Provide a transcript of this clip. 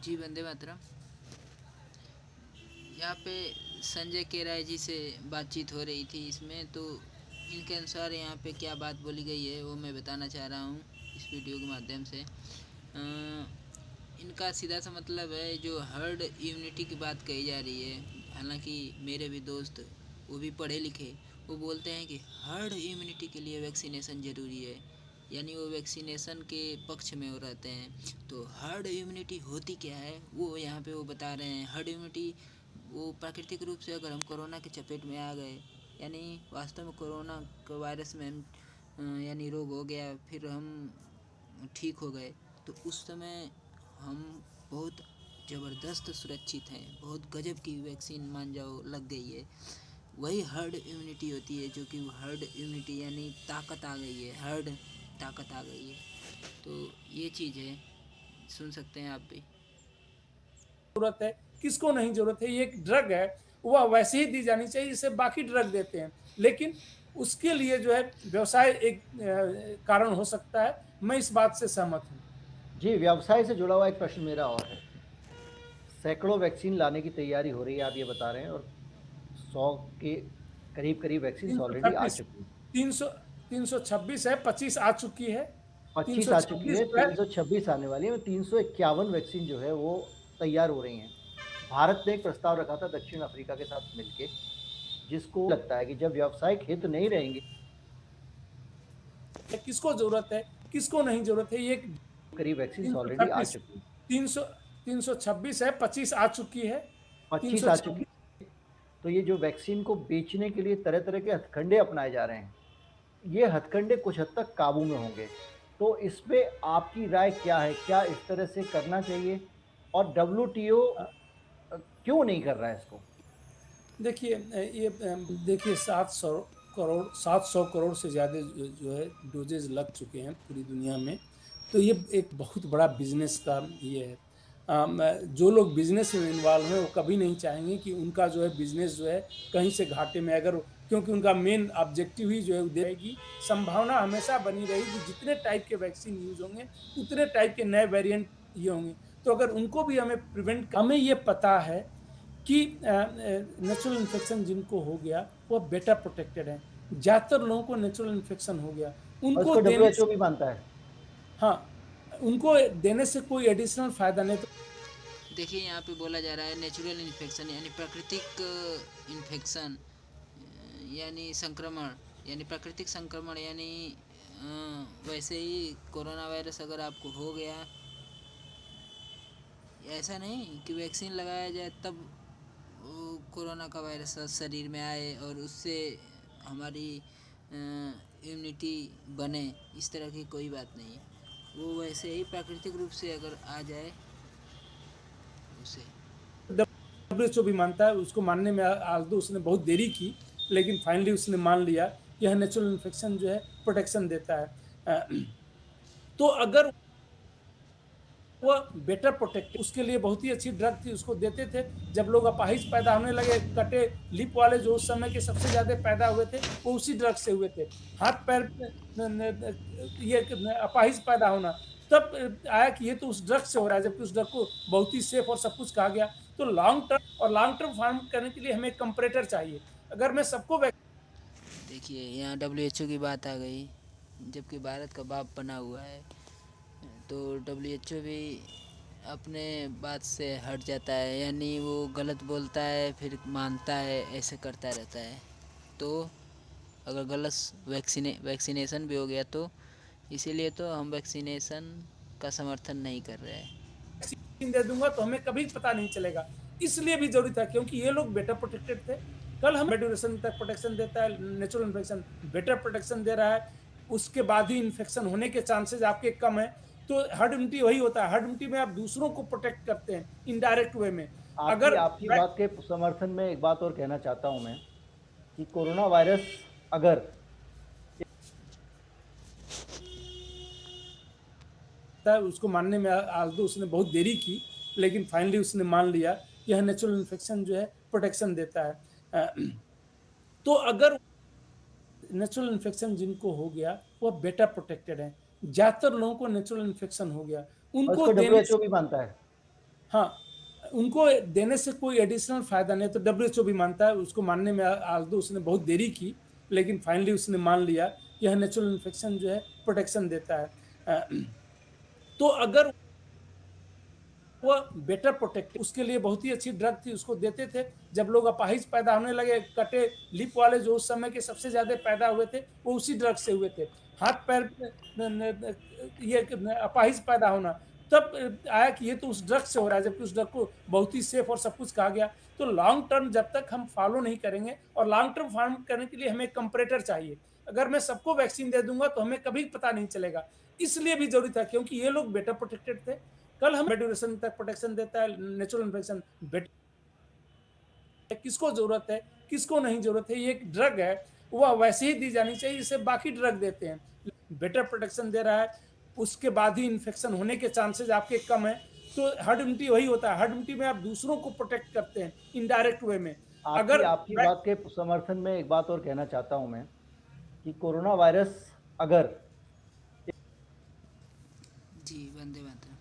जी, वंदे मातरम। यहाँ पे संजय केराय जी से बातचीत हो रही थी इसमें, तो इनके अनुसार यहाँ पे क्या बात बोली गई है वो मैं बताना चाह रहा हूँ इस वीडियो के माध्यम से। इनका सीधा सा मतलब है, जो हर्ड इम्यूनिटी की बात कही जा रही है। हालांकि मेरे भी दोस्त वो भी पढ़े लिखे, वो बोलते हैं कि हर्ड इम्यूनिटी के लिए वैक्सीनेशन ज़रूरी है, यानी वो वैक्सीनेशन के पक्ष में वो रहते हैं। तो हर्ड इम्यूनिटी होती क्या है वो यहाँ पे वो बता रहे हैं। हर्ड इम्यूनिटी वो प्राकृतिक रूप से, अगर हम कोरोना के चपेट में आ गए, यानी वास्तव में कोरोना का वायरस में हम यानी रोग हो गया, फिर हम ठीक हो गए, तो उस समय हम बहुत ज़बरदस्त सुरक्षित हैं, बहुत गजब की वैक्सीन मान जाओ लग गई है। वही हर्ड इम्यूनिटी होती है, जो कि हर्ड इम्यूनिटी यानी ताकत आ गई है, हर्ड ताकत आ गई है। तो ये चीज़ है, सुन सकते हैं आप भी। जरूरत है, किसको नहीं जरूरत है। ये एक ड्रग है, वह वैसे ही दी जानी चाहिए जैसे बाकी ड्रग देते हैं, लेकिन उसके लिए जो है व्यवसाय एक कारण हो सकता है। मैं इस बात से सहमत हूँ। जी, व्यवसाय से जुड़ा हुआ एक प्रश्न मेरा और है। सैकड़ों वैक्सीन लाने की तैयारी हो रही है, आप ये बता रहे हैं, और 100 के करीब-करीब वैक्सीन्स तीन सौ ऑलरेडी आ छब्बीस चुकी हैं। तीन सौ 326 है, 25 आ चुकी है। 25 आ चुकी 326 है, जो है 326 आने वाली है, और 351 वैक्सीन जो है वो तैयार हो रही हैं। भारत ने एक प्रस्ताव रखा था दक्षिण अफ्रीका के साथ मिलके, जिसको लगता है कि जब व्यावसायिक हित नहीं रहेंगे, किसको जरूरत है, किसको नहीं जरूरत है। ये एक करीब वैक्सीन्स ऑलरेडी आ 326 चुकी हैं। 300 326 है, 25 आ चुकी है। 25 आ चुकी 326 है, तो ये जो वैक्सीन को बेचने के लिए तरह-तरह के हथकंडे अपनाए जा रहे हैं, ये हथकंडे कुछ हद तक काबू में होंगे। तो इस पे आपकी राय क्या है? क्या इस तरह से करना चाहिए? और डब्ल्यूटीओ क्यों नहीं कर रहा है इसको? देखिए ये देखिए 700 करोड़ से ज़्यादा जो है डोजेज लग चुके हैं पूरी दुनिया में। तो ये एक बहुत बड़ा बिजनेस का ये है। जो लोग बिजनेस में इन्वॉल्व हैं वो कभी नहीं चाहेंगे कि उनका जो है बिजनेस जो है कहीं से घाटे में, अगर क्योंकि उनका मेन ऑब्जेक्टिव ही जो है उद्देश्य है कि संभावना हमेशा बनी रहेगी, जितने टाइप के वैक्सीन यूज होंगे उतने टाइप के नए वेरिएंट ये होंगे। तो अगर उनको भी हमें प्रिवेंट, हमें ये पता है कि नेचुरल इन्फेक्शन जिनको हो गया वो बेटर प्रोटेक्टेड है। ज़्यादातर लोगों को नेचुरल इन्फेक्शन हो गया, और उनको इसको देने डब्ल्यूएचओ से, भी मानता है। हाँ, उनको देने से कोई एडिशनल फ़ायदा नहीं। तो देखिए, यहाँ पे बोला जा रहा है नेचुरल इन्फेक्शन यानी प्राकृतिक इन्फेक्शन, यानी संक्रमण, यानी प्राकृतिक संक्रमण, यानी वैसे ही कोरोना वायरस अगर आपको हो गया, ऐसा नहीं कि वैक्सीन लगाया जाए तब वो कोरोना का वायरस शरीर में आए और उससे हमारी इम्यूनिटी बने, इस तरह की कोई बात नहीं है। वो वैसे ही प्राकृतिक रूप से अगर आ जाए उसे। डब्ल्यूएचओ भी मानता है, उसको मानने में आल्दो उसने बहुत देरी की, लेकिन फाइनली उसने मान लिया कि यह नेचुरल इन्फेक्शन जो है प्रोटेक्शन देता है। तो अगर वो बेटर प्रोटेक्ट, उसके लिए बहुत ही अच्छी ड्रग थी, उसको देते थे। जब लोग अपाहिज पैदा होने लगे, कटे लिप वाले जो उस समय के सबसे ज्यादा पैदा हुए थे वो उसी ड्रग से हुए थे। हाथ पैर ये अपाहिज पैदा होना तब आया कि ये तो उस ड्रग से हो रहा है, जबकि उस ड्रग को बहुत ही सेफ और सब कुछ कहा गया। तो लॉन्ग टर्म फार्म करने के लिए हमें कंपरेटर चाहिए। अगर मैं सबको देखिए, यहाँ डब्ल्यूएचओ की बात आ गई, जबकि भारत का बाप बना हुआ है, तो डब्ल्यूएचओ भी अपने बात से हट जाता है, यानी वो गलत बोलता है फिर मानता है, ऐसे करता रहता है। तो अगर गलत वैक्सीनेशन भी हो गया तो इसीलिए तो हम वैक्सीनेशन का समर्थन नहीं कर रहे हैं। वैक्सीन दे दूंगा तो हमें कभी पता नहीं चलेगा। इसलिए भी जरूरी था क्योंकि ये लोग बेटर प्रोटेक्टेड थे। कल हम ड्यूरेशन तक प्रोटेक्शन देता है, नेचुरल इन्फेक्शन बेटर प्रोटेक्शन दे रहा है, उसके बाद ही इन्फेक्शन होने के चांसेस आपके कम है। तो हर्ड इम्यूनिटी वही होता है, हर्ड इम्यूनिटी में आप दूसरों को प्रोटेक्ट करते हैं इनडायरेक्ट वे में। आपकी अगर आपकी बात के समर्थन में एक बात और कहना चाहता हूँ मैं, कि कोरोना वायरस अगर उसको मानने में आल्दो उसने बहुत देरी की, लेकिन फाइनली उसने मान लिया कि यह नेचुरल इन्फेक्शन जो है प्रोटेक्शन देता है। तो अगर नेचुरल इन्फेक्शन जिनको हो गया वो बेटर प्रोटेक्टेड है। ज्यादातर लोगों को नेचुरल इन्फेक्शन हो गया, और उनको इसको देने डब्ल्यूएचओ से, भी मानता है। हाँ, उनको देने से कोई एडिशनल फ़ायदा नहीं, तो डब्ल्यूएचओ भी मानता है, उसको मानने में ऑल्दो उसने बहुत देरी की, लेकिन फाइनली उसने मान लिया कि यह नेचुरल इन्फेक्शन जो है प्रोटेक्शन देता है। अ, तो अगर वो बेटर प्रोटेक्ट, उसके लिए बहुत ही अच्छी ड्रग थी, उसको देते थे। जब लोग अपाहिज पैदा होने लगे, कटे लिप वाले जो उस समय के सबसे ज़्यादा पैदा हुए थे, वो उसी ड्रग से हुए थे। हाथ-पैर न न न ये न अपाहिज पैदा होना, तब आया कि ये तो उस ड्रग से हो रहा है, जबकि उस ड्रग को बहुत ही सेफ और सब कुछ कहा गया। तो लॉन्ग टर्म जब तक हम फॉलो नहीं करेंगे, और लॉन्ग टर्म फॉलो करने के लिए हमें कंपैरेटर चाहिए। अगर मैं सबको वैक्सीन दे दूँगा, तो हमें कभी पता नहीं चलेगा। इसलिए भी ज़रूरी था, क्योंकि ये लोग बेटर प्रोटेक्टेड थे। कल हम ड्यूरेशन तक प्रोटेक्शन देता है नेचुरल इन्फेक्शन, बेट किसको ज़रूरत है, किसको नहीं ज़रूरत है, ये एक ड्रग है, वह वैसे ही दी जानी चाहिए जैसे बाकी ड्रग देते हैं। बेटर प्रोटेक्शन दे रहा है, उसके बाद ही इन्फेक्शन होने के चांसेज़ आपके कम हैं। तो हर्ड इम्यूनिटी वही होता है, हर्ड इम्यूनिटी में आप दूसरों को प्रोटेक्ट करते हैं, इनडायरेक्ट वे में। आपकी अगर आपकी वै बात के समर्थन में एक बात और कहना चाहता हूँ मैं, कि कोरोना वायरस अगर जी, वंदे मातरम।